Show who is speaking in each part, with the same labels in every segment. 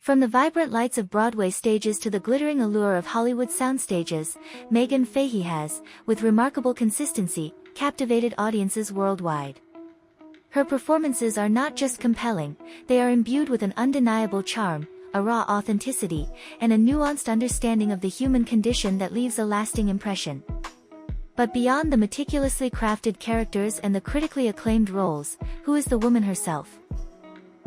Speaker 1: From the vibrant lights of Broadway stages to the glittering allure of Hollywood soundstages, Meghann Fahy has, with remarkable consistency, captivated audiences worldwide. Her performances are not just compelling, they are imbued with an undeniable charm, a raw authenticity, and a nuanced understanding of the human condition that leaves a lasting impression. But beyond the meticulously crafted characters and the critically acclaimed roles, who is the woman herself?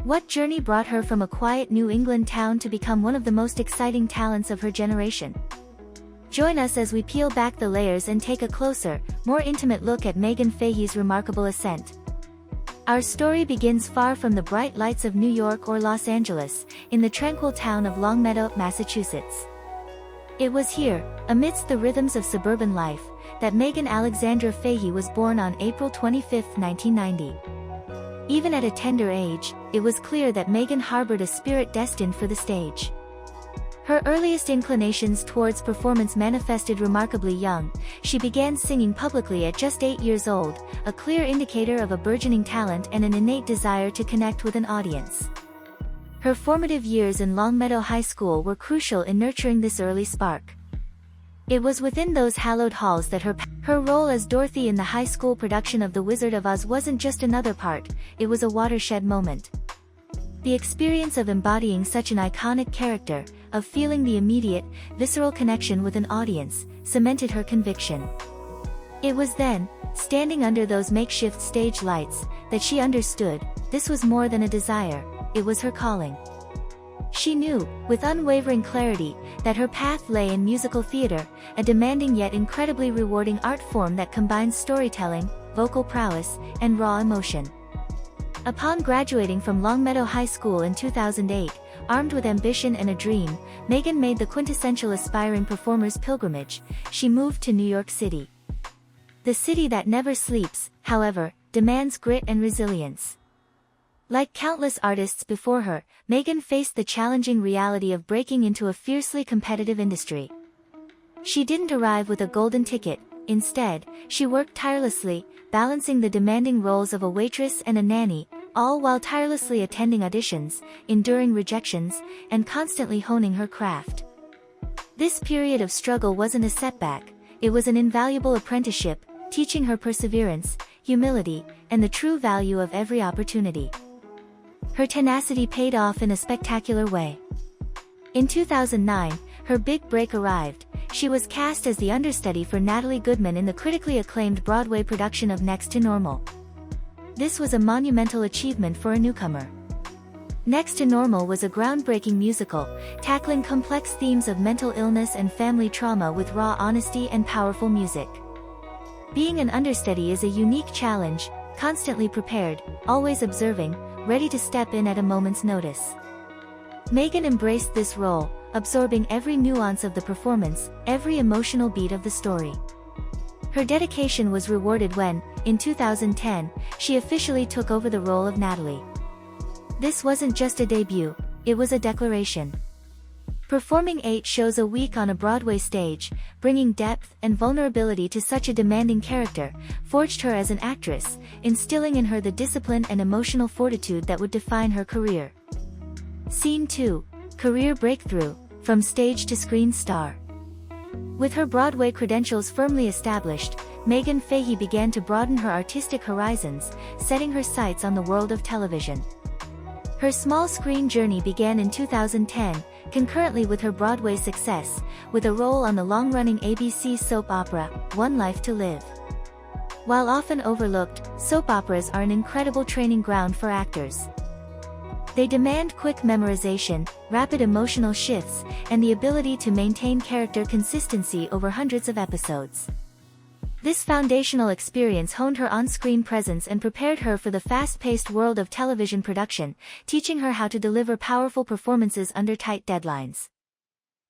Speaker 1: What journey brought her from a quiet New England town to become one of the most exciting talents of her generation? Join us as we peel back the layers and take a closer, more intimate look at Meghann Fahy's remarkable ascent. Our story begins far from the bright lights of New York or Los Angeles, in the tranquil town of Longmeadow, Massachusetts. It was here, amidst the rhythms of suburban life, that Meghann Alexandra Fahy was born on April 25, 1990. Even at a tender age, it was clear that Meghann harbored a spirit destined for the stage. Her earliest inclinations towards performance manifested remarkably young. She began singing publicly at just 8 years old, a clear indicator of a burgeoning talent and an innate desire to connect with an audience. Her formative years in Longmeadow High School were crucial in nurturing this early spark. It was within those hallowed halls that her role as Dorothy in the high school production of The Wizard of Oz wasn't just another part, it was a watershed moment. The experience of embodying such an iconic character, of feeling the immediate, visceral connection with an audience, cemented her conviction. It was then, standing under those makeshift stage lights, that she understood, this was more than a desire, it was her calling. She knew, with unwavering clarity, that her path lay in musical theater, a demanding yet incredibly rewarding art form that combines storytelling, vocal prowess, and raw emotion. Upon graduating from Longmeadow High School in 2008, armed with ambition and a dream, Meghann made the quintessential aspiring performer's pilgrimage. She moved to New York City. The city that never sleeps, however, demands grit and resilience. Like countless artists before her, Meghann faced the challenging reality of breaking into a fiercely competitive industry. She didn't arrive with a golden ticket. Instead, she worked tirelessly, balancing the demanding roles of a waitress and a nanny, all while tirelessly attending auditions, enduring rejections, and constantly honing her craft. This period of struggle wasn't a setback, it was an invaluable apprenticeship, teaching her perseverance, humility, and the true value of every opportunity. Her tenacity paid off in a spectacular way. In 2009, her big break arrived. She was cast as the understudy for Natalie Goodman in the critically acclaimed Broadway production of Next to Normal. This was a monumental achievement for a newcomer. Next to Normal was a groundbreaking musical, tackling complex themes of mental illness and family trauma with raw honesty and powerful music. Being an understudy is a unique challenge, constantly prepared, always observing, ready to step in at a moment's notice. Meghann embraced this role, absorbing every nuance of the performance, every emotional beat of the story. Her dedication was rewarded when, in 2010, she officially took over the role of Natalie. This wasn't just a debut, it was a declaration. Performing 8 shows a week on a Broadway stage, bringing depth and vulnerability to such a demanding character, forged her as an actress, instilling in her the discipline and emotional fortitude that would define her career. Scene 2. Career Breakthrough, From Stage to Screen Star. With her Broadway credentials firmly established, Meghann Fahy began to broaden her artistic horizons, setting her sights on the world of television. Her small-screen journey began in 2010, concurrently with her Broadway success, with a role on the long-running ABC soap opera, One Life to Live. While often overlooked, soap operas are an incredible training ground for actors. They demand quick memorization, rapid emotional shifts, and the ability to maintain character consistency over hundreds of episodes. This foundational experience honed her on-screen presence and prepared her for the fast-paced world of television production, teaching her how to deliver powerful performances under tight deadlines.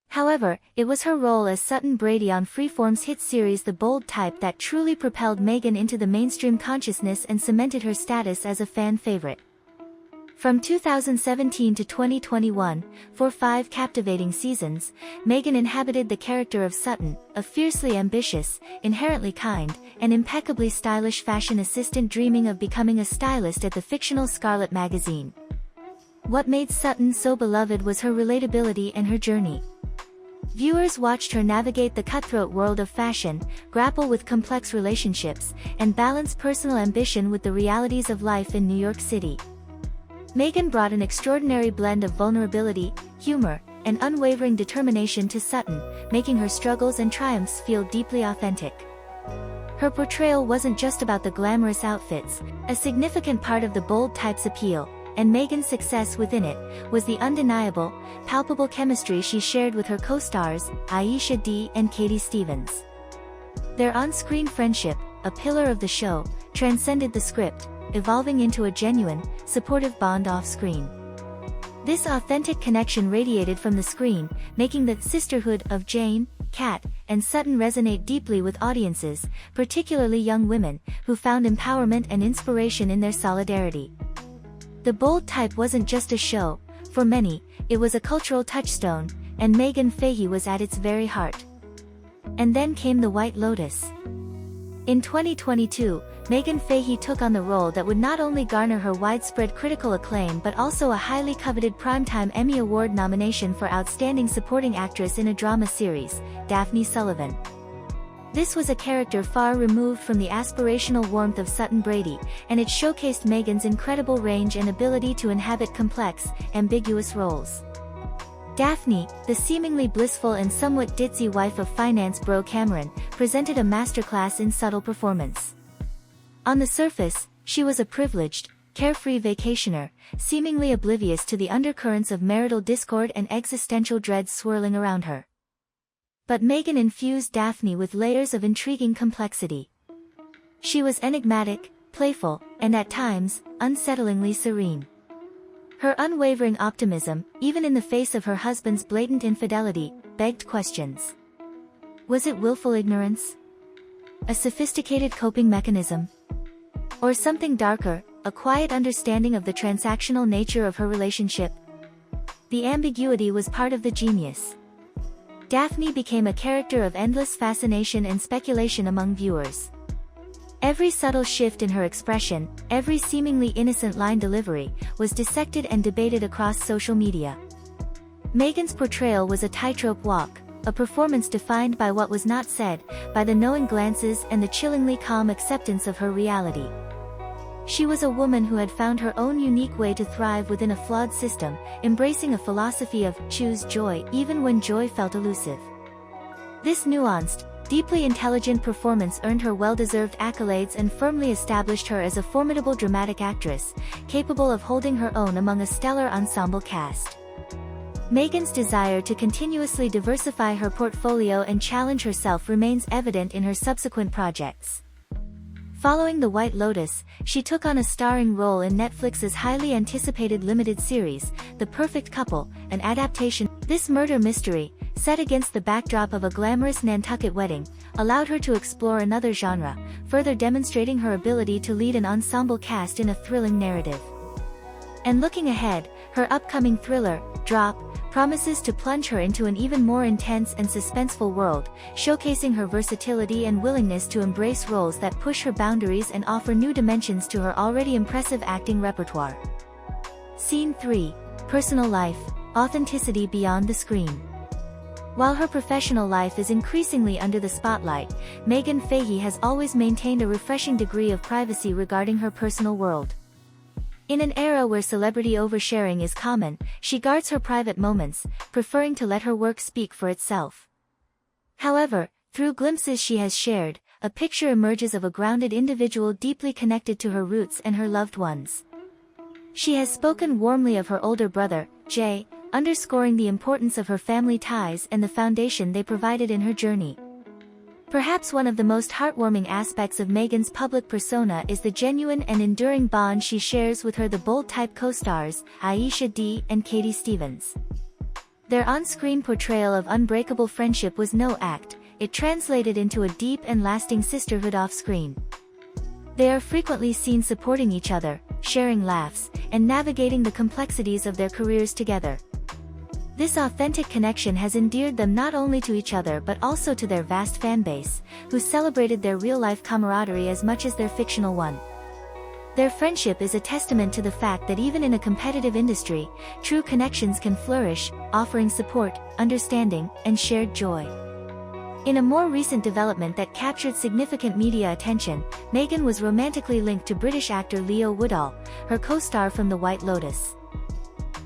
Speaker 1: However, it was her role as Sutton Brady on Freeform's hit series The Bold Type that truly propelled Meghann into the mainstream consciousness and cemented her status as a fan favorite. From 2017 to 2021, for 5 captivating seasons, Meghann inhabited the character of Sutton, a fiercely ambitious, inherently kind, and impeccably stylish fashion assistant dreaming of becoming a stylist at the fictional Scarlet magazine. What made Sutton so beloved was her relatability and her journey. Viewers watched her navigate the cutthroat world of fashion, grapple with complex relationships, and balance personal ambition with the realities of life in New York City. Meghann brought an extraordinary blend of vulnerability, humor, and unwavering determination to Sutton, making her struggles and triumphs feel deeply authentic. Her portrayal wasn't just about the glamorous outfits, a significant part of the bold type's appeal, and Meghann's success within it, was the undeniable, palpable chemistry she shared with her co-stars, Aisha Dee and Katie Stevens. Their on-screen friendship, a pillar of the show, transcended the script, evolving into a genuine, supportive bond off-screen. This authentic connection radiated from the screen, making the sisterhood of Jane, Kat, and Sutton resonate deeply with audiences, particularly young women, who found empowerment and inspiration in their solidarity. The Bold Type wasn't just a show, for many, it was a cultural touchstone, and Meghann Fahy was at its very heart. And then came The White Lotus. In 2022, Meghann Fahy took on the role that would not only garner her widespread critical acclaim but also a highly coveted Primetime Emmy Award nomination for Outstanding Supporting Actress in a Drama Series, Daphne Sullivan. This was a character far removed from the aspirational warmth of Sutton Brady, and it showcased Meghann's incredible range and ability to inhabit complex, ambiguous roles. Daphne, the seemingly blissful and somewhat ditzy wife of finance bro Cameron, presented a masterclass in subtle performance. On the surface, she was a privileged, carefree vacationer, seemingly oblivious to the undercurrents of marital discord and existential dread swirling around her. But Meghann infused Daphne with layers of intriguing complexity. She was enigmatic, playful, and at times, unsettlingly serene. Her unwavering optimism, even in the face of her husband's blatant infidelity, begged questions. Was it willful ignorance? A sophisticated coping mechanism? Or something darker, a quiet understanding of the transactional nature of her relationship? The ambiguity was part of the genius. Daphne became a character of endless fascination and speculation among viewers. Every subtle shift in her expression, every seemingly innocent line delivery, was dissected and debated across social media. Meghann's portrayal was a tightrope walk, a performance defined by what was not said, by the knowing glances and the chillingly calm acceptance of her reality. She was a woman who had found her own unique way to thrive within a flawed system, embracing a philosophy of choose joy even when joy felt elusive. This nuanced, deeply intelligent performance earned her well-deserved accolades and firmly established her as a formidable dramatic actress, capable of holding her own among a stellar ensemble cast. Meghann's desire to continuously diversify her portfolio and challenge herself remains evident in her subsequent projects. Following The White Lotus, she took on a starring role in Netflix's highly anticipated limited series, The Perfect Couple, an adaptation. This murder mystery, set against the backdrop of a glamorous Nantucket wedding, allowed her to explore another genre, further demonstrating her ability to lead an ensemble cast in a thrilling narrative. And looking ahead, her upcoming thriller, Drop, promises to plunge her into an even more intense and suspenseful world, showcasing her versatility and willingness to embrace roles that push her boundaries and offer new dimensions to her already impressive acting repertoire. Scene 3. Personal life, authenticity beyond the screen. While her professional life is increasingly under the spotlight, Meghann Fahy has always maintained a refreshing degree of privacy regarding her personal world. In an era where celebrity oversharing is common, she guards her private moments, preferring to let her work speak for itself. However, through glimpses she has shared, a picture emerges of a grounded individual deeply connected to her roots and her loved ones. She has spoken warmly of her older brother, Jay, underscoring the importance of her family ties and the foundation they provided in her journey. Perhaps one of the most heartwarming aspects of Meghann's public persona is the genuine and enduring bond she shares with her The Bold Type co-stars, Aisha Dee and Katie Stevens. Their on-screen portrayal of unbreakable friendship was no act, it translated into a deep and lasting sisterhood off-screen. They are frequently seen supporting each other, sharing laughs, and navigating the complexities of their careers together. This authentic connection has endeared them not only to each other but also to their vast fan base, who celebrated their real-life camaraderie as much as their fictional one. Their friendship is a testament to the fact that even in a competitive industry, true connections can flourish, offering support, understanding, and shared joy. In a more recent development that captured significant media attention, Meghann was romantically linked to British actor Leo Woodall, her co-star from The White Lotus.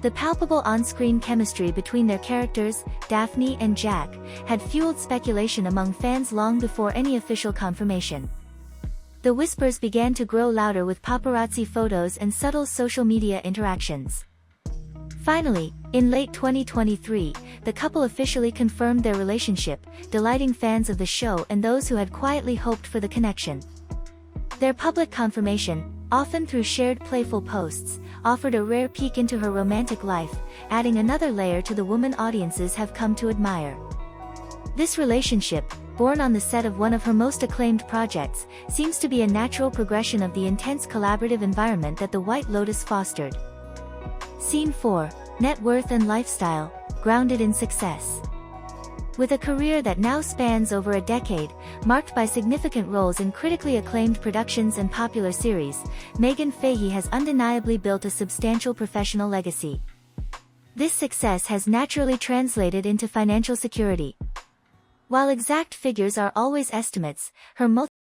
Speaker 1: The palpable on-screen chemistry between their characters, Daphne and Jack, had fueled speculation among fans long before any official confirmation. The whispers began to grow louder with paparazzi photos and subtle social media interactions. Finally, in late 2023, the couple officially confirmed their relationship, delighting fans of the show and those who had quietly hoped for the connection. Their public confirmation, often through shared playful posts, offered a rare peek into her romantic life, adding another layer to the woman audiences have come to admire. This relationship, born on the set of one of her most acclaimed projects, seems to be a natural progression of the intense collaborative environment that The White Lotus fostered. Scene 4. Net worth and lifestyle, grounded in success. With a career that now spans over a decade, marked by significant roles in critically acclaimed productions and popular series, Meghann Fahy has undeniably built a substantial professional legacy. This success has naturally translated into financial security. While exact figures are always estimates, her